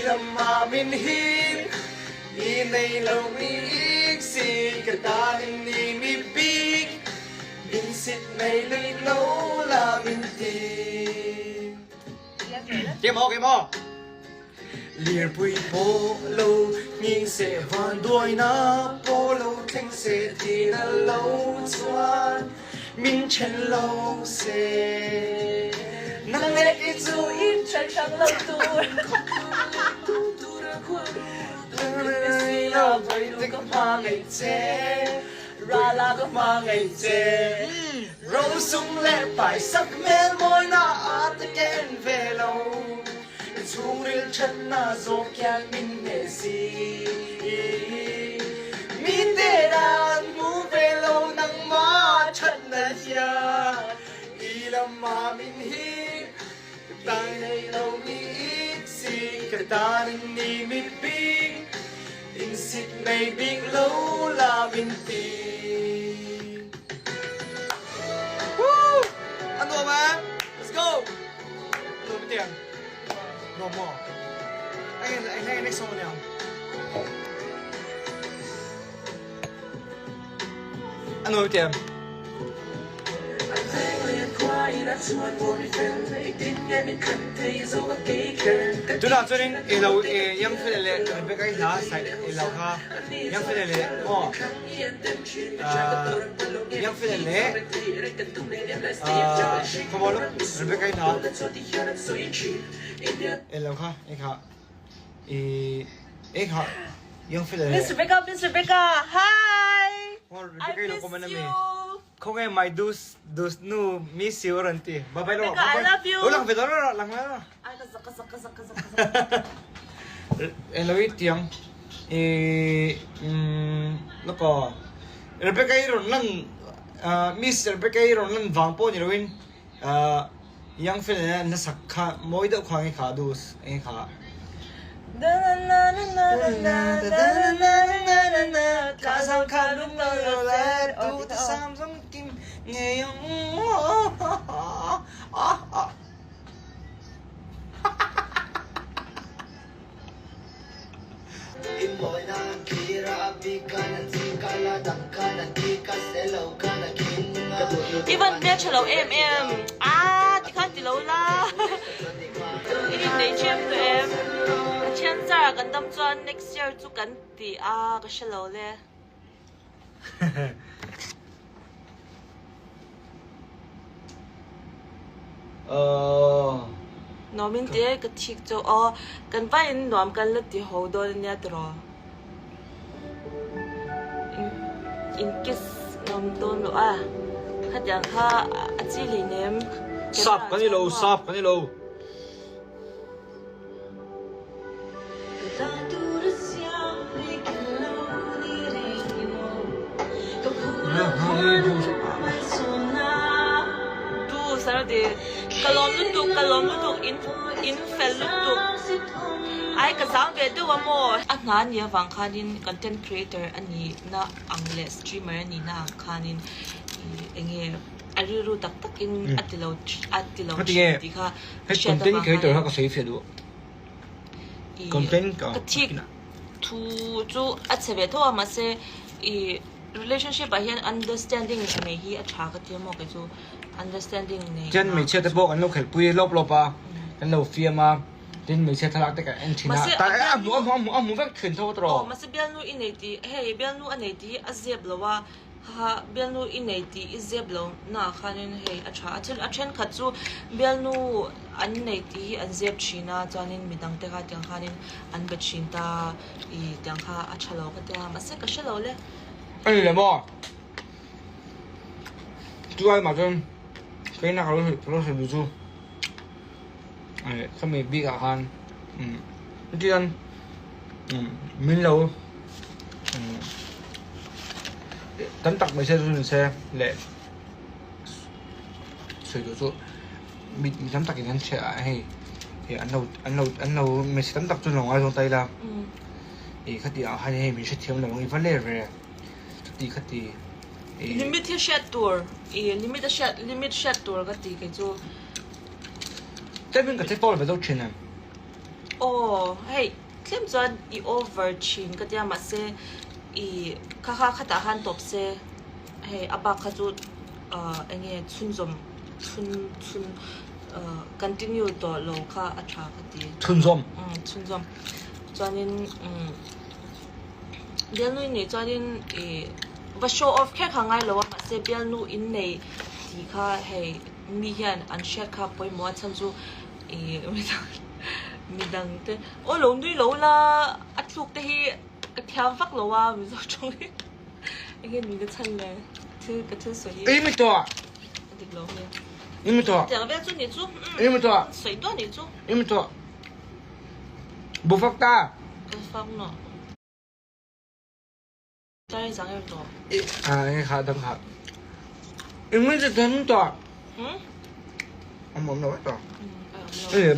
làm mà mình hin đi này lâu mi xì cả ta mình đi mi big mình xịt này lấy lâu là mình tìm kiếm mô lìa bụi bố lâu nhìn sẽ vòn đuôi nó bố lâu thanh sẽ thì là lâu xoan mình chân lâu sẽ nắng lệ ít dù ít chân trắng lâu tuổi là vậy tôi có mà ngày chế Rala Kone ngày chế râu sung lệ phải sắc mê môi na át kén về lâu chung ril chân na dô kyan min nè si min đê đàn mu về lâu nắng má chân na ya y làm mà min hi tay này lâu mi ít si cả ta nên đi mi bi in xịt này biết lâu là min ti ăn đồ mà let's go đồ tiền đồ mỏ anh hay next song nào ăn đồ tiền chúng ta最近一路养肥了，别个啥菜，一路哈养肥了哦，养肥了，怎么了？别个啥？一路哈，一卡，一卡养肥了。Mr. Becca, hi. 我别个路过门那边。không em mày dus nu mi siêu rồi thì bye bye rồi I love you lang về đó rồi lang về đó em nói tiếng nó có Rebecca rồi lần Miss Rebecca rồi lần vàng po như rồi yang phải là nó sắc khá mỗi đợt khoang cái khá dus anh khá cả sao khá lúc nào lại tu ta sam giống kim nghe ông Even biết chờ lâu em thì khăn thì lâu la đi lấy chém tụi em chém ra gần đâm cho next year chú gần thì cái chờ lâu le nó mình thấy cái chiếc cho gần vai nóm gần là thì hậu đó nha đó in kiss nóm đó nữa khách hàng ha chỉ lý niệm sắp cái gì lâu sắp cái gì lâu tu sao đi kalom lu tu in phal lu tu ai cái sáng về tu mà anh nói nhiều vàng khanin content creator anh na angle streamer anh na khanin anh ariru tak in atilo thì kha content creator ha có save được content ka tu chu achebe to ma se relationship a hian understanding me hi a tha ka temo ke chu understanding ne chân mình chơi tập bộ anh lâu khởi pui lốp à anh lâu phia mà tin mình chơi thắc cái anh china tại ông muốn vắt khẩn thâu rồi mà sẽ biên nu in này hey biên nu anh này thì azeb lo ha biên nu in này thì azeb lo na khanin hey a chen khat chu biên nu anh này thì anh azeb china cho nên mình đang te kha tiếng khanin anh bet chin ta tiếng kha a chalo ka te mà sẽ cái chalo le anh làm bò chú ai mà chân cái nào nó sẽ được chú không mình bị cả han cái anh mình lâu tấm tắc mấy xe run xe lệ sửa được chú mình tấm tắc cái anh sẽ hay thì anh lâu mình sẽ tấm tắc cho nó ai trong tay là thì khách đi hay mình sẽ thêm là một cái vấn đề về thì khách đi limit share tour limit share tour cái gì cái chỗ thế bên cái thế bao là phải đâu chuyện này oh hey tlem chuan I over chin ka tia ma se I kha khata han top se hey aba kha chu enge chunzom chun continue to lo kha atha ka ti chunzom chuanin bialnu ni chuanin va show off kha khangai lo ma se bialnu in nei ti kha hey mi hian an share kha poi mo chan chu midang te o lo nui lo la atluk te hi ka thiam vak lo wa mi zo chong again mi ga chan le thu ka thu so hi mi to dik lo he mi to tiang ve chu ni chu mi to soi to ni chu mi to bu phak ta ka fak no tai sang er to ai kha dang kha miจะทันต่อผมnóiต่อ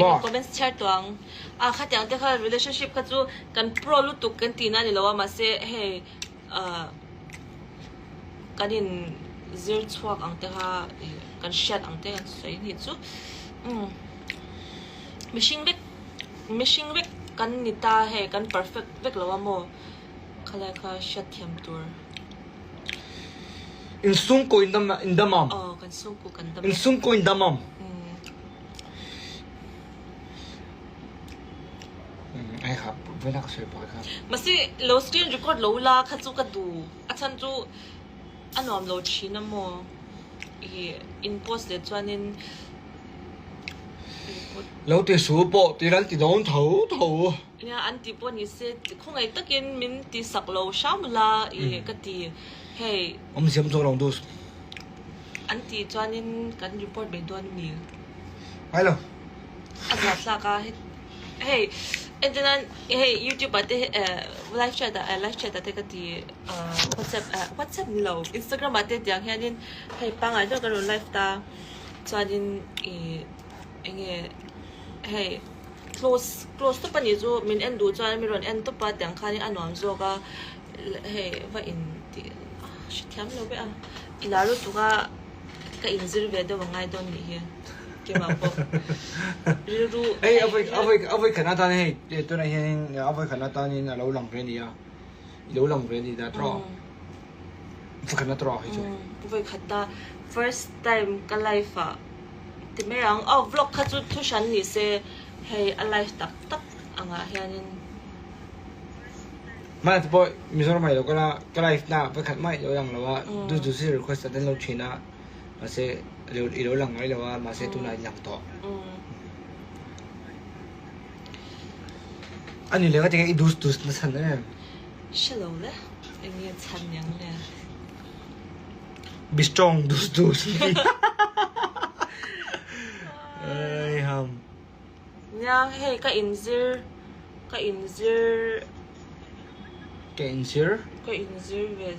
บอก comment share ตัวข้าแต่งแต่ข้า relationship ข้าจูกัน pro ลุตุกันตีน่านี่เราว่ามาเซ่เฮ้กันยิน zero ชวกอังแต่ข้ากัน share อังแต่กันสวยนี่จูmissing back กันนิตาเฮ้กัน perfect เวกเราว่าโมข้าเลยข้า share เทียมตัวin sungko in the mom kan sungko kan in sungko in the mom ai ครับเวลาก็สวยบ่อยครับมาสิ low screen record low ลาคัดจูกัดดูอาจารย์จูอันนอม low ชีนะโมin post เลยจวนนินเราตีสูบบ่ตีรันตีโดนถูเนี่ยอันที่ปนนี่เสคงไอ้ตะกินมินตีสัก low ช้ำลาก็ตีเฮ้ผมเสียมโซลองดูอันที่จวนนินกัน report ไปด้วยมีไปเลยอาจารย์สักเฮ้เอ็นนั้นเฮ้ YouTube บัดเฮ้live chatเด็กก็ตีWhatsApp นี่เรา Instagram บัดเด็กอย่างเงี้ยนี่เฮ้ปังอ่ะเจ้าก็รู้ live ตาจวนนินเฮ้ close ตัวปนิจูมินเอ็นดูจวนมิรอนเอ็นตัวปัดอย่างข้านี่อันนอมโจก็เฮ้ว่าอินตีชิดแคมเราไปอ่ะอีลาลูตัวก็อินซิร์ฟเวดว่าง่ายตอนนี้เฮ้เกี่ยวกับรู้เอ้ยเอาไปขนาดตอนนี้ตัวไหนเห็นเอาไปขนาดตอนนี้เราลองเรียนดีอ่ะเราลองเรียนดีแต่ตรอฝึกขนาดตรอให้ช่วยไปขัดตา first time ก็ไลฟ์อ่ะที่ไม่ยังvlog ขัดจุดทุชันนี่เซ่ให้อะไรตักอ่างเฮียนินมาแต่พอมีส่วนใหม่เราก็ไลฟ์นะไปขัดไม่เราอย่างเราว่าดูสิ request แต่เราชินะมาเซ่เราหลังไว้เราว่ามาเซ่ตัวไหนหลังต่ออันนี้เลยก็จะไอ้ดูสนะฉันเนี่ยใช่แล้วเลยไอ้เนี่ยฉันยังเนี่ยบิสตรองดูสเอ้ยฮัมเนี่ยเฮ้ก็อินซิร์เว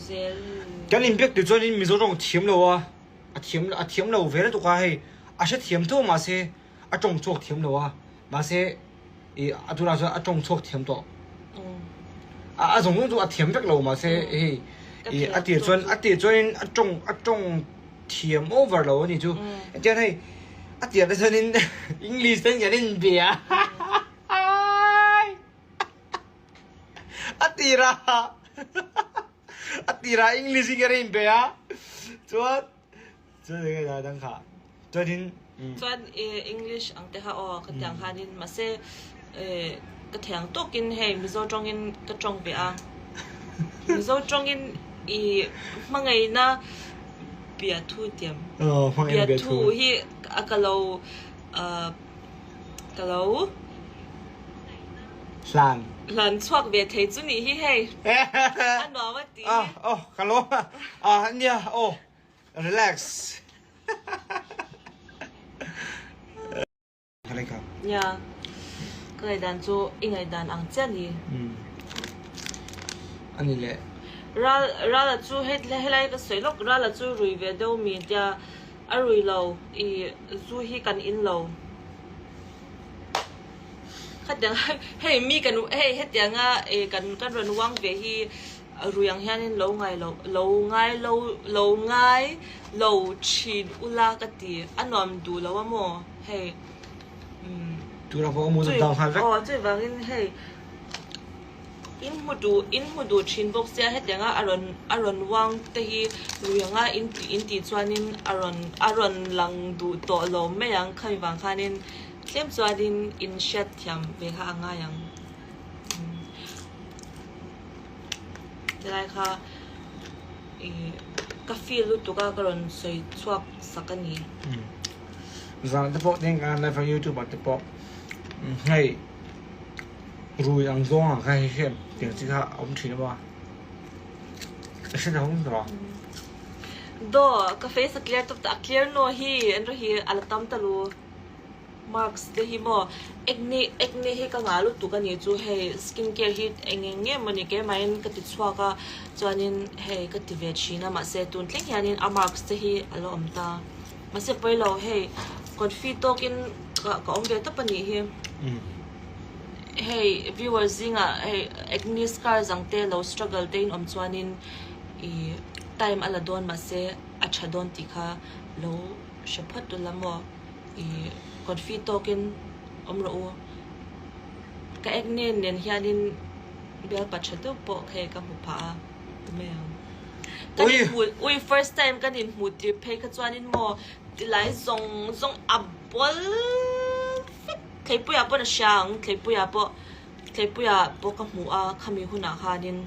เซลกันอินเพ็กต์ตัวนี้มีส่วนของทีมเราอ่ะทีมเราเวลาตัวก็ให้อาจจะทีมตัวมาเซ่จงโชคทีมเราอ่ะมาเซ่ตัวเราจะจงโชคทีมตัวจงตัวทีมเพ็กเรามาเซ่อาทิตย์จวนจงทีมโอเวอร์เรานี่จูเดี๋ยวให้อาทิตย์จวนอังกฤษเป็นอย่างนี้เบียอาทิตย์อังกฤษอย่างนี้เบียจวนเด็กๆดังค่ะจวนอังกฤษอังเตะก็แต่งหานินมาเซ่ก็แต่งตัวกินให้มิโซจงอินก็จงเบียมิโซจงอินมังไงนะเบียทูเดียมเบียทูที่ก็เราหลานชวกเบียเทจุนี่ที่ให้อันนั้นว่าดีฮัลโหลเนี่ยrelax อะไรครับเนี่ยก็เลยดันจูอิงไงดันอังเจนี่อันนี้แหละราละจูให้ไล่ก็สวยลูกราละจูรุยเวดเอามีเดียรุยเราจูให้กันอินเราขัดยังให้มีกันให้เดียงกันรันวังเวฮีรู้ยังเห็นเราง่ายเราชินอุลากตีอันนั้นดูแล้วว่าโมให้ดู tu la ko mu da ha vek oh chui wangin hei in hudu chin box sia het yanga aron wang te hi ruyanga in ti chuanin aron lang du to lo me yang khai wang khanin tlem chuanin in shat thiam ve kha anga yang lai kha ka feel lu tu ka karon soi chuak sakani zang te po ting kan na for YouTube at te po ngay rùi ăn gió khai hiện tiếng chỉ ha ông chỉ nó ba sẽ là không rõ do ka face clear top ta clear no hi en hi alatam talu marks de hi mo acne he ka ngalu tu ka ni chu he skin care hi engenge mani ke main ka ti chwa ka chuanin he ka ti ve china ma se tun tleng hianin a marks te hi alo amta ma se poilo he confit token ka om ve ta pani hi hey viewers zinga hey acne scars ang te low struggle te in chuanin I time ala don ma se acha don ti kha lo shaphat tu lamo I confit token ro ka acne nen hianin bel pachatu po khe ka hu pha me ui first time kanin mu ti phe kha chuanin mo ti lai zong abol thei puya po na siang thei puya po ka mu a khami huna khanin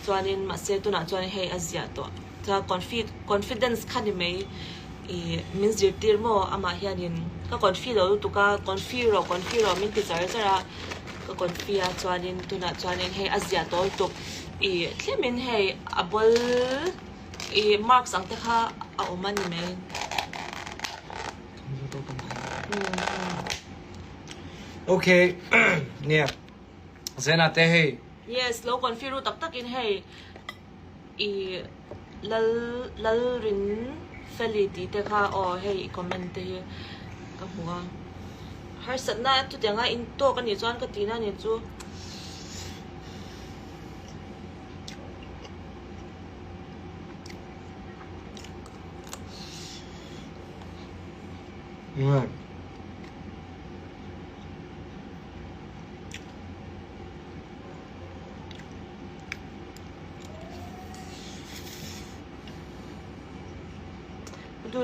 chuanin ma se tu na chuan hei azia to ta confidence khani mai I means dir mo ama hianin ka confidence lo tu ka confidence ro min ti zara ka confidence chuanin tu na chuanin hei azia to tu I thlemin hei abol I marks ang te kha a omani mai okay nè sẽ là thế hay yes lo confuse tak takin hey I lal rin felity te kha o hey comment te ka huwa har satna tu te nga in to ka ni chuan ka tina ni chu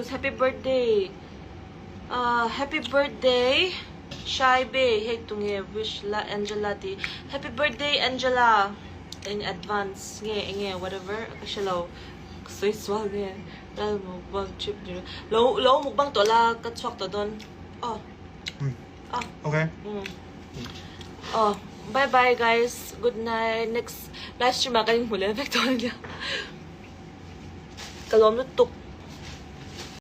happy birthday happy birthday Shy Bay hey tunge wish la Angela ti happy birthday Angela in advance nge whatever kashalo soi swal nge dal mo bang chip ni lo mukbang to la ka chok to don okay bye bye guys good night next live stream akaling muli vector niya kalom no tuk